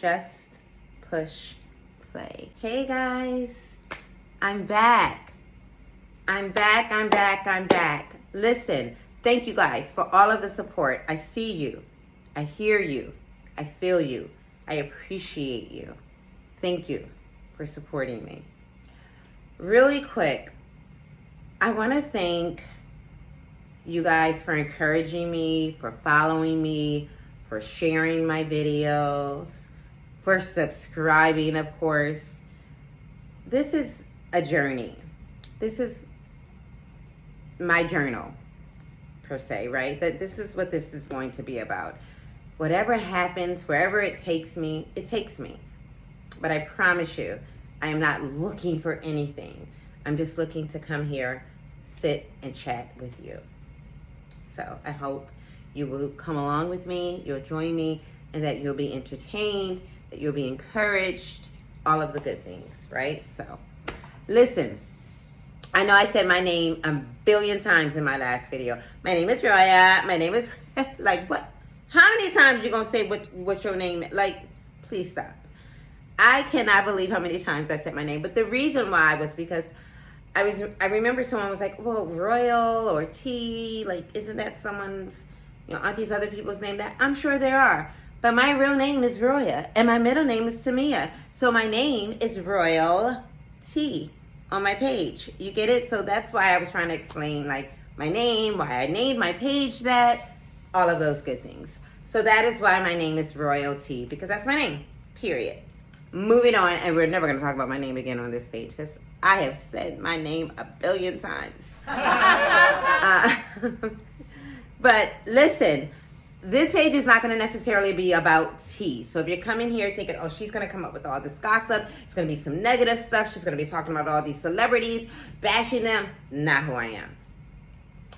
Just push play. Hey guys, I'm back. I'm back. Listen, thank you guys for all of the support. I see you. I hear you. I feel you. I appreciate you. Thank you for supporting me. Really quick, I want to thank you guys for encouraging me, for following me, for sharing my videos, for subscribing, of course. This is a journey. This is my journal, per se, right? That this is what this is going to be about. Whatever happens, wherever it takes me, it takes me. But I promise you, I am not looking for anything. I'm just looking to come here, sit, and chat with you. So I hope you will come along with me, you'll join me, and that you'll be entertained, that you'll be encouraged, all of the good things, right? So, listen, I know I said my name a billion times in my last video. My name is Roya. My name is, like, what? How many times you gonna say what your name is? Like, please stop. I cannot believe how many times I said my name. But the reason why was because I remember someone was like, well, Royal or T, like, isn't that someone's, aren't these other people's name? That I'm sure there are. But my real name is Roya, and my middle name is Tamia. So my name is Royal T on my page. You get it? So that's why I was trying to explain, like, my name, why I named my page that, all of those good things. So that is why my name is Royal T, because that's my name, period. Moving on, and we're never going to talk about my name again on this page, because I have said my name a billion times. But listen, this page is not going to necessarily be about T. So if you're coming here thinking, oh, she's going to come up with all this gossip, it's going to be some negative stuff, she's going to be talking about all these celebrities, bashing them, not who I am.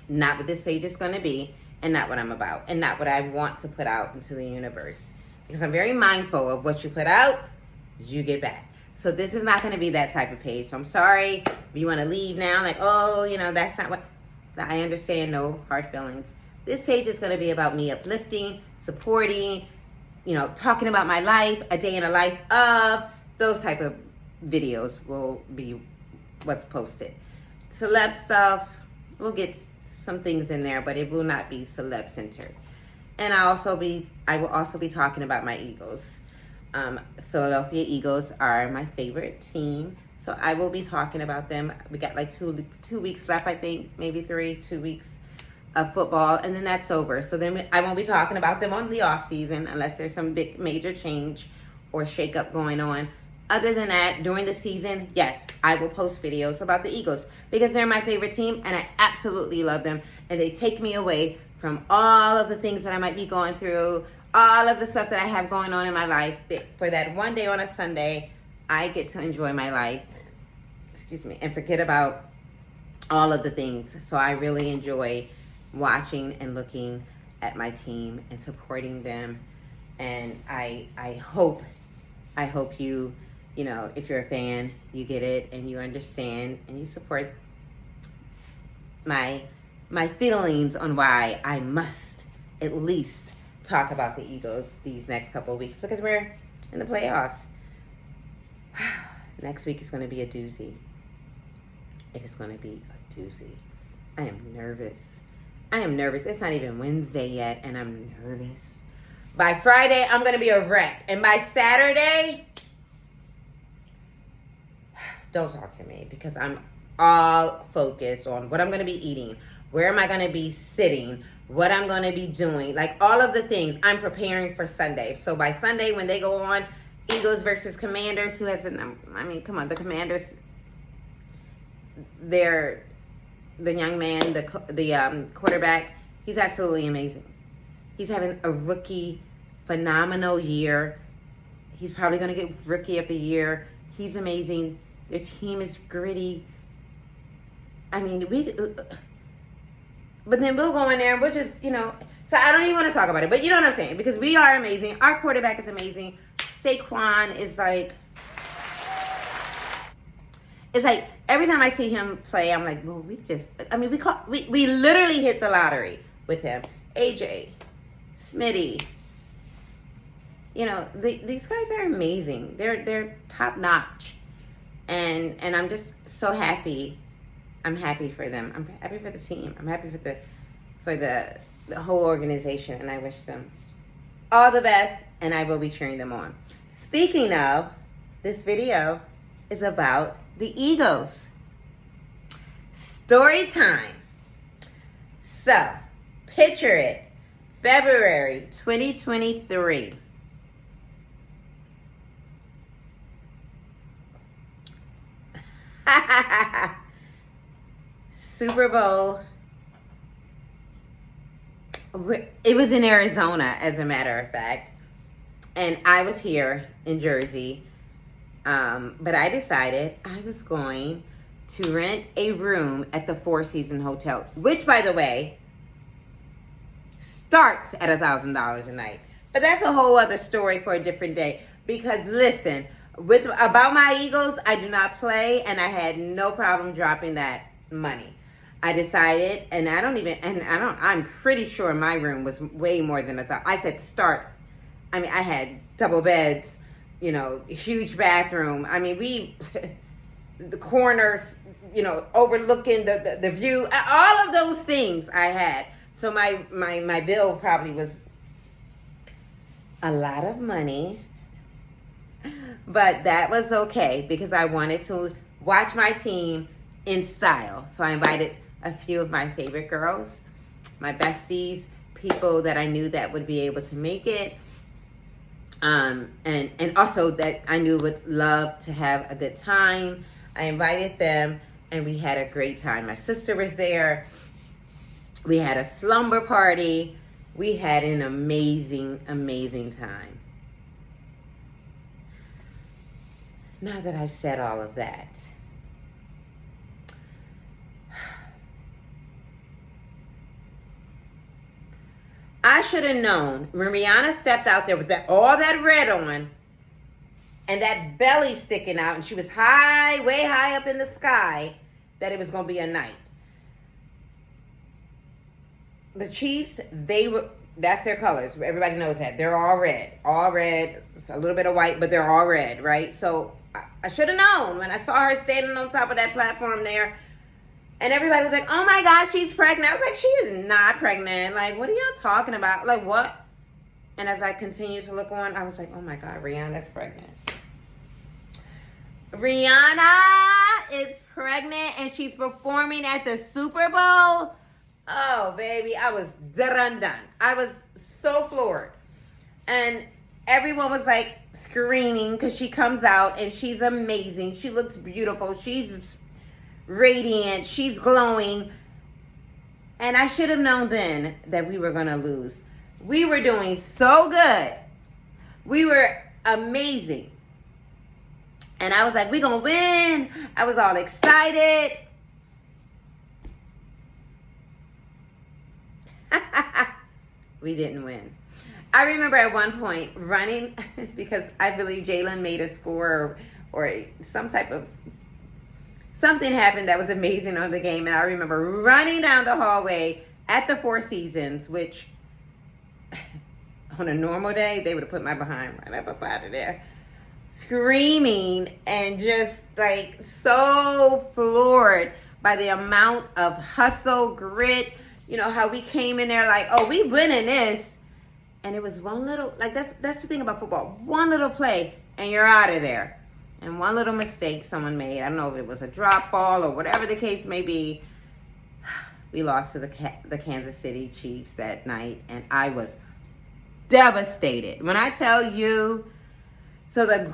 Not what this page is going to be, and not what I'm about, and not what I want to put out into the universe. Because I'm very mindful of what you put out, you get back. So this is not going to be that type of page. So I'm sorry if you want to leave now, like, oh, that's not what, I understand, no hard feelings. This page is going to be about me uplifting, supporting, talking about my life, a day in the life of, those type of videos will be what's posted. Celeb stuff, we'll get some things in there, but it will not be celeb centered. And I will also be talking about my Eagles. Philadelphia Eagles are my favorite team, so I will be talking about them. We got like two weeks left, I think, maybe 2 weeks of football, and then that's over. So then I won't be talking about them on the off season unless there's some big major change or shakeup going on. Other than that, during the season, yes, I will post videos about the Eagles because they're my favorite team and I absolutely love them, and they take me away from all of the things that I might be going through, all of the stuff that I have going on in my life. For that one day on a Sunday, I get to enjoy my life, and forget about all of the things. So I really enjoy watching and looking at my team and supporting them. And I hope you, if you're a fan, you get it and you understand and you support my feelings on why I must at least talk about the Eagles these next couple of weeks, because we're in the playoffs. Next week is going to be a doozy. It is going to be a doozy. I am nervous. It's not even Wednesday yet, and I'm nervous. By Friday, I'm going to be a wreck. And by Saturday, don't talk to me, because I'm all focused on what I'm going to be eating, where am I going to be sitting, what I'm going to be doing, like all of the things. I'm preparing for Sunday. So by Sunday, when they go on, Eagles versus Commanders, who has come on, the Commanders, the young man, the quarterback, he's absolutely amazing. He's having a rookie phenomenal year. He's probably going to get rookie of the year. He's amazing. Their team is gritty. But then we'll go in there and we'll just, so I don't even want to talk about it, but you know what I'm saying? Because we are amazing. Our quarterback is amazing. Saquon is it's like every time I see him play, I'm like, well, we literally hit the lottery with him. AJ, Smitty, you know, these guys are amazing. They're top notch, and I'm just so happy. I'm happy for them. I'm happy for the team. I'm happy for the whole organization, and I wish them all the best, and I will be cheering them on. Speaking of, this video is about the Eagles. Story time. So, picture it. February 2023. Super Bowl. It was in Arizona, as a matter of fact. And I was here in Jersey. But I decided I was going to rent a room at the Four Seasons Hotel, which, by the way, starts at $1,000 a night. But that's a whole other story for a different day. Because listen, about my Eagles, I do not play, and I had no problem dropping that money. I decided, I'm pretty sure my room was way more than $1,000. I said start. I mean, I had double beds, you know, huge bathroom. I mean, the corners, you know, overlooking the view, all of those things I had. So my bill probably was a lot of money, but that was okay because I wanted to watch my team in style. So I invited a few of my favorite girls, my besties, people that I knew that would be able to make it. And also that I knew would love to have a good time. I invited them and we had a great time. My sister was there. We had a slumber party. We had an amazing, amazing time. Now that I've said all of that, I should have known when Rihanna stepped out there with all that red on and that belly sticking out, and she was way high up in the sky, that it was going to be a night. The Chiefs, that's their colors. Everybody knows that. They're all red. It's a little bit of white, but they're all red, right? So I should have known when I saw her standing on top of that platform there. And everybody was like, oh my God, she's pregnant. I was like, she is not pregnant. Like, what are y'all talking about? Like, what? And as I continued to look on, I was like, oh my God, Rihanna's pregnant. Rihanna is pregnant and she's performing at the Super Bowl. Oh, baby, I was done. I was so floored. And everyone was like screaming because she comes out and she's amazing. She looks beautiful. She's radiant, she's glowing, and I should have known then that we were going to lose. We were doing so good. We were amazing. And I was like, we're going to win. I was all excited. We didn't win. I remember at one point running because I believe Jalen made a score or some type of something happened that was amazing on the game, and I remember running down the hallway at the Four Seasons, which on a normal day, they would have put my behind right up out of there, screaming and just like so floored by the amount of hustle, grit, you know, how we came in there like, oh, we winning this. And it was one little, like that's the thing about football, one little play and you're out of there. And one little mistake someone made, I don't know if it was a drop ball or whatever the case may be, we lost to the Kansas City Chiefs that night, and I was devastated. When I tell you, so the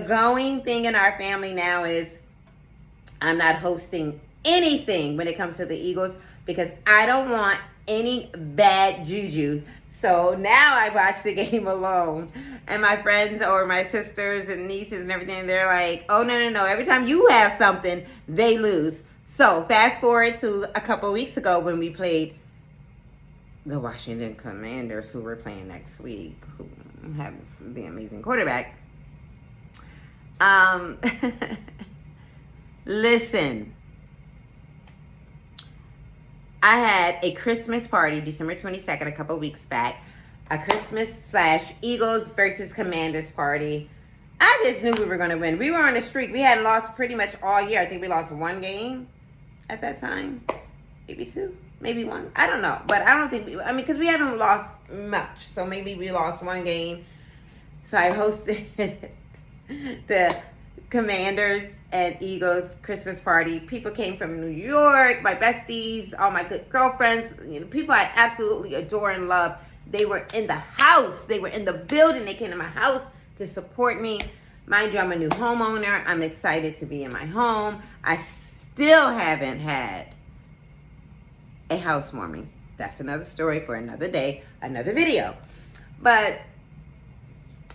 going thing in our family now is I'm not hosting anything when it comes to the Eagles because I don't want any bad juju. So now I watch the game alone. And my friends or my sisters and nieces and everything, they're like, oh, no. Every time you have something, they lose. So fast forward to a couple weeks ago when we played the Washington Commanders, who we're playing next week, who have the amazing quarterback. Listen, I had a Christmas party December 22nd, a couple weeks back. a Christmas/Eagles versus Commanders party. I just knew we were going to win. We were on a streak. We hadn't lost pretty much all year. I think we lost one game at that time. Maybe two. Maybe one. I don't know. But I don't think, because we haven't lost much. So maybe we lost one game. So I hosted the Commanders and Eagles Christmas party. People came from New York, my besties, all my good girlfriends, people I absolutely adore and love. They were in the house. They were in the building. They came to my house to support me. Mind you, I'm a new homeowner. I'm excited to be in my home. I still haven't had a housewarming. That's another story for another day, another video.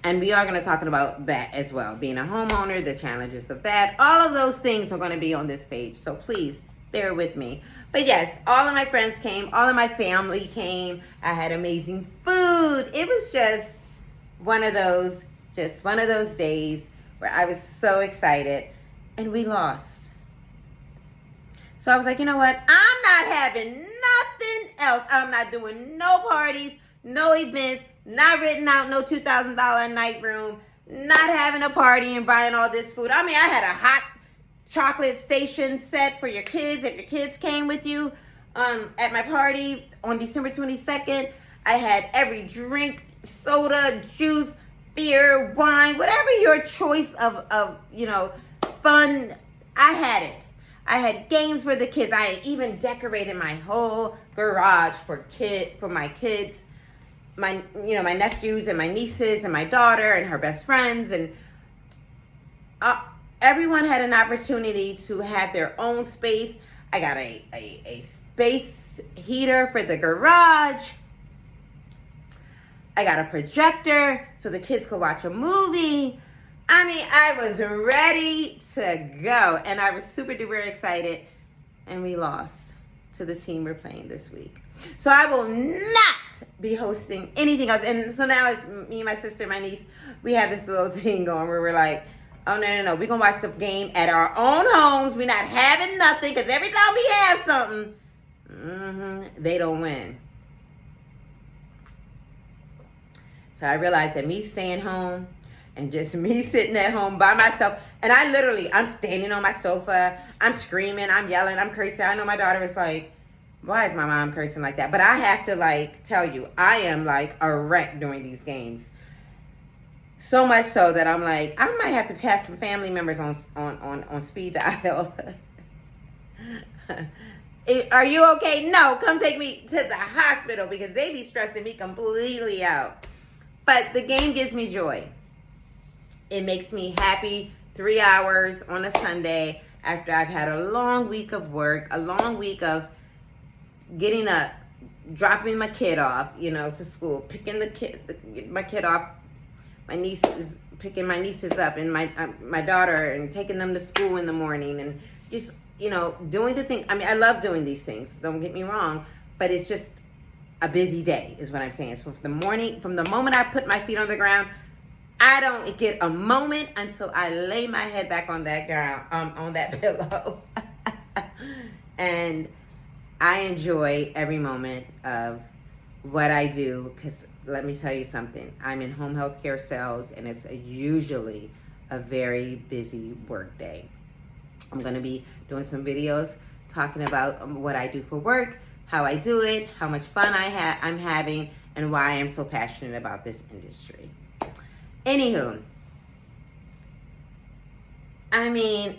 And we are going to talk about that as well. Being a homeowner, the challenges of that. All of those things are going to be on this page. So please bear with me. But yes, all of my friends came. All of my family came. I had amazing food. It was just one of those days where I was so excited. And we lost. So I was like, you know what? I'm not having nothing else. I'm not doing no parties, no events, not renting out no $2,000 a night room, not having a party and buying all this food. I had a hot chocolate station set for your kids if your kids came with you at my party on December 22nd. I had every drink, soda, juice, beer, wine, whatever your choice of fun, I had it. I had games for the kids. I had even decorated my whole garage for my kids. My nephews and my nieces and my daughter and her best friends, and everyone had an opportunity to have their own space. I got a space heater for the garage. I got a projector so the kids could watch a movie. I was ready to go, and I was super duper excited, and we lost to the team we're playing this week. So I will not be hosting anything else. And so now it's me, my sister, my niece. We have this little thing going where we're like, oh, no. We're going to watch the game at our own homes. We're not having nothing, because every time we have something, they don't win. So I realized that me staying home and just me sitting at home by myself, and I'm standing on my sofa, I'm screaming, I'm yelling, I'm cursing. I know my daughter was like, why is my mom cursing like that? But I have to tell you, I am a wreck during these games. So much so that I'm like, I might have to pass some family members on speed dial. Are you okay? No, come take me to the hospital, because they be stressing me completely out. But the game gives me joy. It makes me happy. 3 hours on a Sunday after I've had a long week of work, a long week of getting up, dropping my kid off, to school, picking my kid off. My niece is picking my nieces up, and my daughter, and taking them to school in the morning, and just doing the thing. I love doing these things. Don't get me wrong, but it's just a busy day, is what I'm saying. So from the moment I put my feet on the ground, I don't get a moment until I lay my head back on that ground, on that pillow, and I enjoy every moment of what I do, because let me tell you something. I'm in home health care sales, and it's usually a very busy work day. I'm going to be doing some videos talking about what I do for work, how I do it, how much fun I'm having, and why I'm so passionate about this industry. Anywho,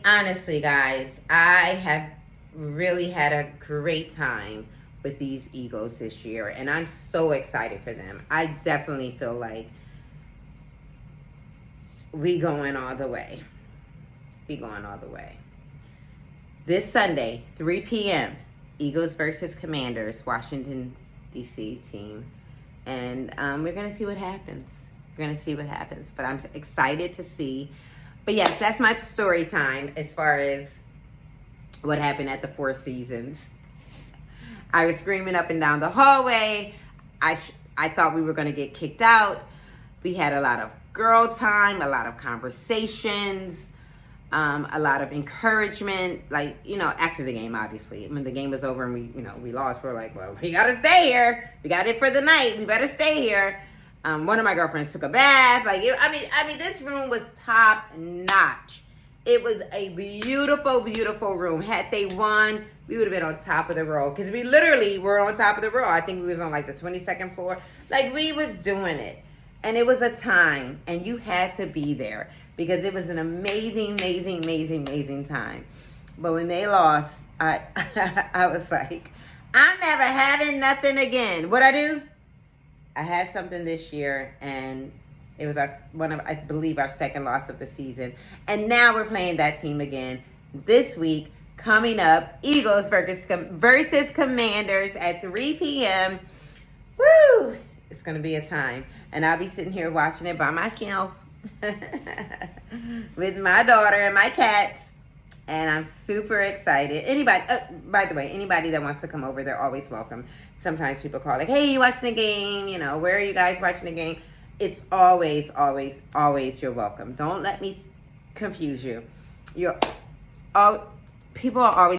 honestly, guys, I have really had a great time with these Eagles this year, and I'm so excited for them. I definitely feel like we going all the way. This Sunday, 3 p.m., Eagles versus Commanders, Washington, D.C. team. And we're going to see what happens. But I'm excited to see. But yes, that's my story time as far as what happened at the Four Seasons. I was screaming up and down the hallway. I thought we were going to get kicked out. We had a lot of girl time, a lot of conversations. a lot of encouragement, like, you know, after the game, obviously. When the game was over and we lost, we were like, well, we got to stay here. We got it for the night. We better stay here. One of my girlfriends took a bath. Like, I mean, this room was top notch. It was a beautiful, beautiful room. Had they won, we would have been on top of the row. Because we literally were on top of the row. I think we was on like the 22nd floor. Like, we was doing it. And it was a time. And you had to be there. Because it was an amazing, amazing, amazing, amazing time. But when they lost, I was like, I'm never having nothing again. What'd I do? I had something this year, and it was I believe our second loss of the season. And now we're playing that team again this week. Coming up, Eagles versus Commanders at 3 p.m. Woo! It's going to be a time. And I'll be sitting here watching it by myself with my daughter and my cats. And I'm super excited. Anybody, by the way, anybody that wants to come over, they're always welcome. Sometimes people call like, hey, you watching the game? You know, where are you guys watching the game? It's always, always, always you're welcome. Don't let me confuse you. People are always